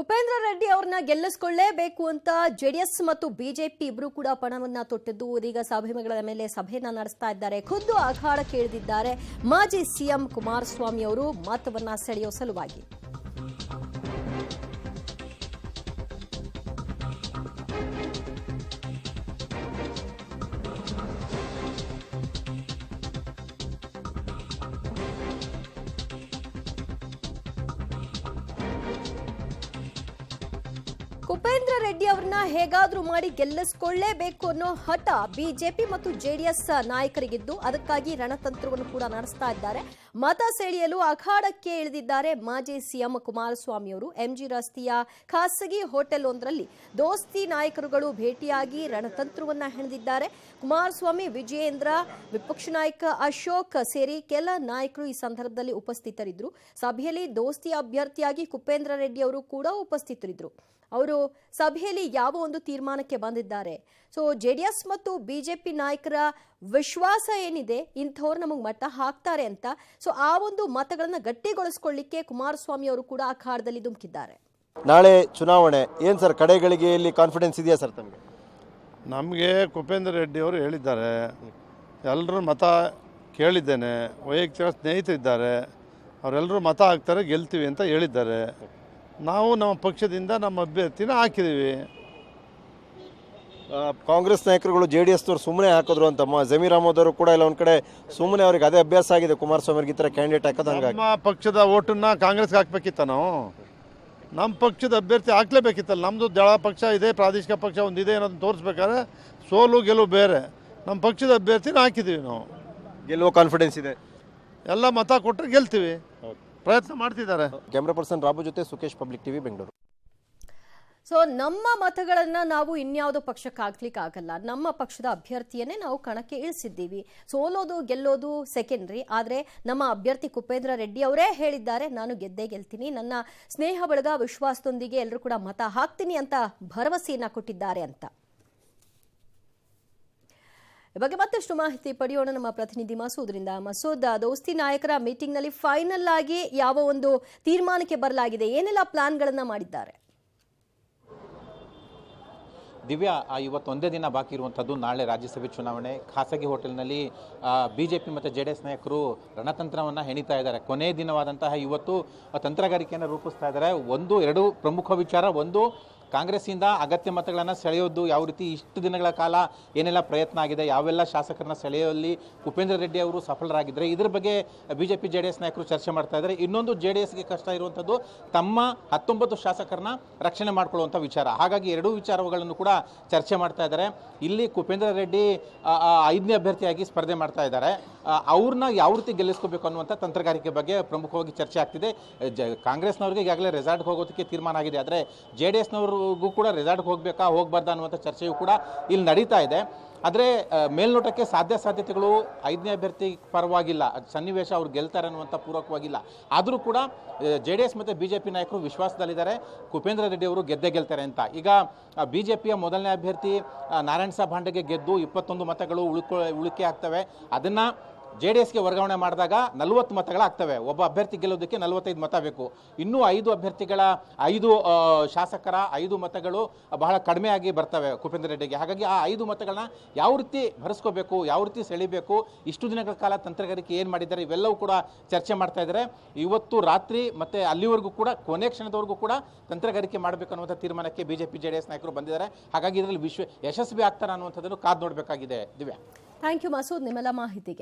ಕುಪೇಂದ್ರ ರೆಡ್ಡಿ ಅವರನ್ನ ಗೆಲ್ಲಿಸಿಕೊಳ್ಳಲೇಬೇಕು ಅಂತ ಜೆಡಿಎಸ್ ಮತ್ತು ಬಿಜೆಪಿ ಇಬ್ರು ಕೂಡ ಪಣವನ್ನ ತೊಟ್ಟಿದ್ದು ಇದೀಗ ಸಭೆಗಳ ಮೇಲೆ ಸಭೆಯನ್ನ ನಡೆಸ್ತಾ ಇದ್ದಾರೆ. ಖುದ್ದು ಅಖಾಡಕ್ಕೆ ಇಳಿದಿದ್ದಾರೆ ಮಾಜಿ ಸಿಎಂ ಕುಮಾರಸ್ವಾಮಿ ಅವರು ಮತವನ್ನ ಸೆಳೆಯೋ ಸಲುವಾಗಿ. ಕುಪೇಂದ್ರ ರೆಡ್ಡಿ ಅವರನ್ನ ಹೇಗಾದ್ರೂ ಮಾಡಿ ಗೆಲ್ಲಿಸಿಕೊಳ್ಳಲೇಬೇಕು ಅನ್ನೋ ಹಠ ಬಿಜೆಪಿ ಮತ್ತು ಜೆಡಿಎಸ್ ನಾಯಕರಿಗಿದ್ದು ಅದಕ್ಕಾಗಿ ರಣತಂತ್ರವನ್ನು ಕೂಡ ನಡೆಸ್ತಾ ಇದ್ದಾರೆ. ಮತ ಸೆಳೆಯಲು ಅಖಾಡಕ್ಕೆ ಇಳಿದಿದ್ದಾರೆ ಮಾಜಿ ಸಿಎಂ ಕುಮಾರಸ್ವಾಮಿ ಅವರು. ಎಂಜಿ ರಸ್ತೆಯ ಖಾಸಗಿ ಹೋಟೆಲ್ ಒಂದರಲ್ಲಿ ದೋಸ್ತಿ ನಾಯಕರುಗಳು ಭೇಟಿಯಾಗಿ ರಣತಂತ್ರವನ್ನ ಹೆಣೆದಿದ್ದಾರೆ. ಕುಮಾರಸ್ವಾಮಿ, ವಿಜಯೇಂದ್ರ, ವಿಪಕ್ಷ ನಾಯಕ ಅಶೋಕ್ ಸೇರಿ ಕೆಲ ನಾಯಕರು ಈ ಸಂದರ್ಭದಲ್ಲಿ ಉಪಸ್ಥಿತರಿದ್ದರು. ಸಭೆಯಲ್ಲಿ ದೋಸ್ತಿ ಅಭ್ಯರ್ಥಿಯಾಗಿ ಕುಪೇಂದ್ರ ರೆಡ್ಡಿ ಅವರು ಕೂಡ ಉಪಸ್ಥಿತರಿದ್ದರು. ಅವರು ಸಭೆಯಲ್ಲಿ ಯಾವ ಒಂದು ತೀರ್ಮಾನಕ್ಕೆ ಬಂದಿದ್ದಾರೆ, ಸೊ ಜೆಡಿಎಸ್ ಮತ್ತು ಬಿಜೆಪಿ ನಾಯಕರ ವಿಶ್ವಾಸ ಏನಿದೆ, ಇಂಥವ್ರು ನಮಗೆ ಮತ ಹಾಕ್ತಾರೆ ಅಂತ, ಸೊ ಆ ಒಂದು ಮತಗಳನ್ನ ಗಟ್ಟಿಗೊಳಿಸಿಕೊಳ್ಳಿಕ್ಕೆ ಕುಮಾರಸ್ವಾಮಿ ಅವರು ಕೂಡ ಅಖಾಡದಲ್ಲಿ ಧುಮುಕಿದ್ದಾರೆ. ನಾಳೆ ಚುನಾವಣೆ ಏನು ಸರ್, ಕಡೆಗಳಿಗೆಯಲ್ಲಿ ಕಾನ್ಫಿಡೆನ್ಸ್ ಇದೆಯಾ ಸರ್ ತಮಗೆ? ನಮಗೆ ಕುಪೇಂದ್ರ ರೆಡ್ಡಿ ಅವರು ಹೇಳಿದ್ದಾರೆ, ಎಲ್ಲರೂ ಮತ ಕೇಳಿದ್ದೇನೆ, ವೈಯಕ್ತಿಕ ಸ್ನೇಹಿತರಿದ್ದಾರೆ, ಅವರೆಲ್ಲರೂ ಮತ ಹಾಕ್ತಾರೆ, ಗೆಲ್ತೀವಿ ಅಂತ ಹೇಳಿದ್ದಾರೆ. ನಾವು ನಮ್ಮ ಪಕ್ಷದಿಂದ ನಮ್ಮ ಅಭ್ಯರ್ಥಿನ ಹಾಕಿದ್ದೀವಿ. ಕಾಂಗ್ರೆಸ್ ನಾಯಕರುಗಳು ಜೆಡಿಎಸ್ ನವರು ಸುಮ್ಮನೆ ಹಾಕಿದ್ರು ಅಂತ ಜಮೀರ್ ಅಹಮದ್ ಅವರು ಕೂಡ ಇಲ್ಲ ಒಂದ್ ಕಡೆ ಸುಮ್ಮನೆ ಅವ್ರಿಗೆ ಅದೇ ಅಭ್ಯಾಸ ಆಗಿದೆ ಕುಮಾರಸ್ವಾಮಿ ಅವ್ರಿಗೆ ಈ ಥರ ಕ್ಯಾಂಡಿಡೇಟ್ ಹಾಕೋದು. ಹಂಗಾಗಿ ನಮ್ಮ ಪಕ್ಷದ ಓಟನ್ನ ಕಾಂಗ್ರೆಸ್ಗೆ ಹಾಕ್ಬೇಕಿತ್ತ, ನಾವು ನಮ್ಮ ಪಕ್ಷದ ಅಭ್ಯರ್ಥಿ ಹಾಕ್ಲೇಬೇಕಿತ್ತಲ್ಲ. ನಮ್ಮದು ದಳ ಪಕ್ಷ ಇದೆ, ಪ್ರಾದೇಶಿಕ ಪಕ್ಷ ಒಂದಿದೆ ಅನ್ನೋದನ್ನ ತೋರಿಸ್ಬೇಕಾದ್ರೆ ಸೋಲು ಗೆಲುವು ಬೇರೆ. ನಮ್ಮ ಪಕ್ಷದ ಅಭ್ಯರ್ಥಿನ ಹಾಕಿದ್ದೀವಿ, ನಾವು ಗೆಲ್ಲುವ ಕಾನ್ಫಿಡೆನ್ಸ್ ಇದೆ. ಎಲ್ಲ ಮತ ಕೊಟ್ಟರೆ ಗೆಲ್ತೀವಿ, ಪ್ರಯತ್ನ ಮಾಡ್ತಿದ್ದಾರೆ. ಕ್ಯಾಮ್ರಾ ಪರ್ಸನ್ ರಾಬು ಜೊತೆ Sukesh, public TV, Bengaluru. So ನಮ್ಮ ಮತಗಳನ್ನ ನಾವು ಇನ್ಯಾವುದೋ ಪಕ್ಷಕ್ಕೆ ಹಾಕ್ಲಿಕ್ಕೆ ಆಗಲ್ಲ. ನಮ್ಮ ಪಕ್ಷದ ಅಭ್ಯರ್ಥಿಯನ್ನೇ ನಾವು ಕಣಕ್ಕೆ ಇಳಿಸಿದ್ದೀವಿ. ಸೋಲೋದು ಗೆಲ್ಲೋದು ಸೆಕೆಂಡ್ರಿ, ಆದರೆ ನಮ್ಮ ಅಭ್ಯರ್ಥಿ ಕುಪೇಂದ್ರ ರೆಡ್ಡಿ ಅವರೇ ಹೇಳಿದ್ದಾರೆ, ನಾನು ಗೆದ್ದೇ ಗೆಲ್ತೀನಿ, ನನ್ನ ಸ್ನೇಹ ಬಳಗ ವಿಶ್ವಾಸದೊಂದಿಗೆ ಎಲ್ಲರೂ ಕೂಡ ಮತ ಹಾಕ್ತೀನಿ ಅಂತ ಭರವಸೆಯನ್ನ ಕೊಟ್ಟಿದ್ದಾರೆ ಅಂತ. ಈ ಬಗ್ಗೆ ಮತ್ತಷ್ಟು ಮಾಹಿತಿ ಪಡೆಯೋಣ ನಮ್ಮ ಪ್ರತಿನಿಧಿ ಮಸೂದ್ರಿಂದ. ಮಸೂದ್, ದೋಸ್ತಿ ನಾಯಕರ ಮೀಟಿಂಗ್ನಲ್ಲಿ ಫೈನಲ್ ಆಗಿ ಯಾವ ಒಂದು ತೀರ್ಮಾನಕ್ಕೆ ಬರಲಾಗಿದೆ, ಏನೆಲ್ಲ ಪ್ಲಾನ್ಗಳನ್ನ ಮಾಡಿದ್ದಾರೆ? ದಿವ್ಯಾ, ಇವತ್ತು ಒಂದೇ ದಿನ ಬಾಕಿ ಇರುವಂಥದ್ದು, ನಾಳೆ ರಾಜ್ಯಸಭೆ ಚುನಾವಣೆ. ಖಾಸಗಿ ಹೋಟೆಲ್ನಲ್ಲಿ ಬಿಜೆಪಿ ಮತ್ತು ಜೆಡಿಎಸ್ ನಾಯಕರು ರಣತಂತ್ರವನ್ನು ಹೆಣಿತಾ ಇದ್ದಾರೆ. ಕೊನೆ ದಿನವಾದಂತಹ ಇವತ್ತು ತಂತ್ರಗಾರಿಕೆಯನ್ನು ರೂಪಿಸ್ತಾ ಇದ್ದಾರೆ. ಎರಡು ಪ್ರಮುಖ ವಿಚಾರ. ಒಂದು, ಕಾಂಗ್ರೆಸ್ಸಿಂದ ಅಗತ್ಯ ಮತಗಳನ್ನು ಸೆಳೆಯೋದು ಯಾವ ರೀತಿ, ಇಷ್ಟು ದಿನಗಳ ಕಾಲ ಏನೆಲ್ಲ ಪ್ರಯತ್ನ ಆಗಿದೆ, ಯಾವೆಲ್ಲ ಶಾಸಕರನ್ನ ಸೆಳೆಯುವಲ್ಲಿ ಕುಪೇಂದ್ರ ರೆಡ್ಡಿ ಅವರು ಸಫಲರಾಗಿದ್ದರೆ ಇದ್ರ ಬಗ್ಗೆ ಬಿಜೆಪಿ ಜೆಡಿಎಸ್ ನಾಯಕರು ಚರ್ಚೆ ಮಾಡ್ತಾ ಇದ್ದಾರೆ. ಇನ್ನೊಂದು, ಜೆಡಿಎಸ್ಗೆ ಕಷ್ಟ ಇರುವಂಥದ್ದು ತಮ್ಮ 19 ಶಾಸಕರನ್ನ ರಕ್ಷಣೆ ಮಾಡ್ಕೊಳ್ಳುವಂಥ ವಿಚಾರ. ಹಾಗಾಗಿ ಎರಡೂ ವಿಚಾರಗಳನ್ನು ಕೂಡ ಚರ್ಚೆ ಮಾಡ್ತಾ ಇದ್ದಾರೆ. ಇಲ್ಲಿ ಕುಪೇಂದ್ರ ರೆಡ್ಡಿ 5ನೇ ಅಭ್ಯರ್ಥಿಯಾಗಿ ಸ್ಪರ್ಧೆ ಮಾಡ್ತಾ ಇದ್ದಾರೆ. ಅವ್ರನ್ನ ಯಾವ ರೀತಿ ಗೆಲ್ಲಿಸ್ಕೋಬೇಕು ಅನ್ನುವಂಥ ತಂತ್ರಗಾರಿಕೆ ಬಗ್ಗೆ ಪ್ರಮುಖವಾಗಿ ಚರ್ಚೆ ಆಗ್ತಿದೆ. ಕಾಂಗ್ರೆಸ್ನವ್ರಿಗೆ ಈಗಾಗಲೇ ರೆಸಾರ್ಟ್ಗೆ ಹೋಗೋದಕ್ಕೆ ತೀರ್ಮಾನ ಆಗಿದೆ. ಆದರೆ ಜೆಡಿಎಸ್ನವರು ಕೂಡ ರೆಸಾರ್ಟ್ಗೆ ಹೋಗ್ಬೇಕಾ ಹೋಗಬಾರ್ದಾ ಅನ್ನುವಂಥ ಚರ್ಚೆಯೂ ಕೂಡ ಇಲ್ಲಿ ನಡೀತಾ ಇದೆ. ಆದರೆ ಮೇಲ್ನೋಟಕ್ಕೆ ಸಾಧ್ಯತೆಗಳು 5ನೇ ಅಭ್ಯರ್ಥಿ ಪರವಾಗಿಲ್ಲ, ಸನ್ನಿವೇಶ ಅವ್ರು ಗೆಲ್ತಾರೆ ಅನ್ನುವಂಥ ಪೂರಕವಾಗಿಲ್ಲ. ಆದರೂ ಕೂಡ ಜೆಡಿಎಸ್ ಮತ್ತು ಬಿಜೆಪಿ ನಾಯಕರು ವಿಶ್ವಾಸದಲ್ಲಿದ್ದಾರೆ, ಕುಪೇಂದ್ರ ರೆಡ್ಡಿ ಅವರು ಗೆದ್ದೇ ಗೆಲ್ತಾರೆ ಅಂತ. ಈಗ ಬಿಜೆಪಿಯ ಮೊದಲನೇ ಅಭ್ಯರ್ಥಿ ನಾರಾಯಣ ಸಾಹೇಬ್ ಭಾಂಡೆಗೆ ಗೆದ್ದು 21 ಮತಗಳು ಉಳಿಕೆ ಆಗ್ತವೆ. ಅದನ್ನು ಜೆಡಿಎಸ್ಗೆ ವರ್ಗಾವಣೆ ಮಾಡಿದಾಗ 40 ಮತಗಳಾಗ್ತವೆ. ಒಬ್ಬ ಅಭ್ಯರ್ಥಿ ಗೆಲ್ಲೋದಕ್ಕೆ 45 ಮತ ಬೇಕು. ಇನ್ನೂ 5 ಶಾಸಕರ 5 ಮತಗಳು ಬಹಳ ಕಡಿಮೆಯಾಗಿ ಬರ್ತವೆ ಕುಪೇಂದ್ರ ರೆಡ್ಡಿಗೆ. ಹಾಗಾಗಿ ಆ 5 ಮತಗಳನ್ನ ಯಾವ ರೀತಿ ಭರಿಸ್ಕೋಬೇಕು, ಯಾವ ರೀತಿ ಸೆಳಿಬೇಕು, ಇಷ್ಟು ದಿನಗಳ ಕಾಲ ತಂತ್ರಗಾರಿಕೆ ಏನು ಮಾಡಿದ್ದಾರೆ, ಇವೆಲ್ಲವೂ ಕೂಡ ಚರ್ಚೆ ಮಾಡ್ತಾ ಇದ್ದಾರೆ. ಇವತ್ತು ರಾತ್ರಿ ಮತ್ತು ಅಲ್ಲಿವರೆಗೂ ಕೂಡ ಕೊನೆ ಕ್ಷಣದವರೆಗೂ ಕೂಡ ತಂತ್ರಗಾರಿಕೆ ಮಾಡಬೇಕು ಅನ್ನುವಂಥ ತೀರ್ಮಾನಕ್ಕೆ ಬಿಜೆಪಿ ಜೆಡಿಎಸ್ ನಾಯಕರು ಬಂದಿದ್ದಾರೆ. ಹಾಗಾಗಿ ಇದರಲ್ಲಿ ಯಶಸ್ವಿ ಆಗ್ತಾರೆ ಅನ್ನುವಂಥದ್ದನ್ನು ಕಾದು ನೋಡಬೇಕಾಗಿದೆ. ದಿವ್ಯಾ, ಥ್ಯಾಂಕ್ ಯು ಮಸೂದ್, ನಿಮ್ಮೆಲ್ಲ ಮಾಹಿತಿಗೆ.